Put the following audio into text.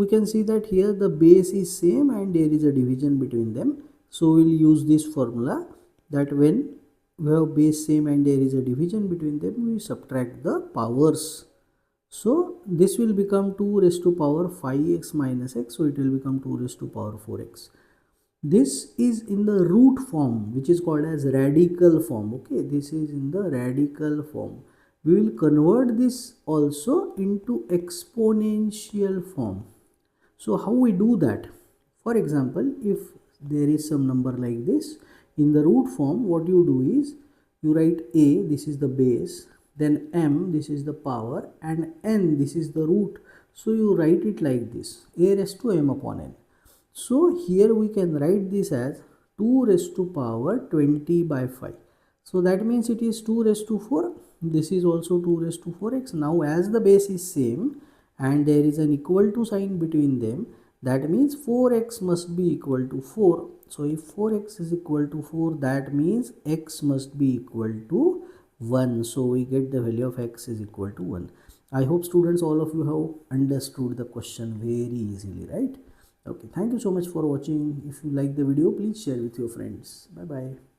We can see that here the base is same and there is a division between them. So we'll use this formula that when we have base same and there is a division between them, we subtract the powers. So this will become 2 raised to power 5x minus x. So it will become 2 raised to power 4x. This is in the root form, which is called as radical form. Okay, this is in the radical form. We will convert this also into exponential form. So how we do that? For example, if there is some number like this in the root form, what you do is you write a, this is the base, then m, this is the power, and n, this is the root. So you write it like this, a raised to m upon n. So here we can write this as 2 raised to power 20 by 5. So that means it is 2 raised to 4. This is also 2 raised to 4x. Now as the base is same and there is an equal to sign between them, that means 4x must be equal to 4. So if 4x is equal to 4, that means x must be equal to 1. So we get the value of x is equal to 1. I hope students, all of you have understood the question very easily, right? Okay, thank you so much for watching. If you like the video, please share with your friends. Bye bye.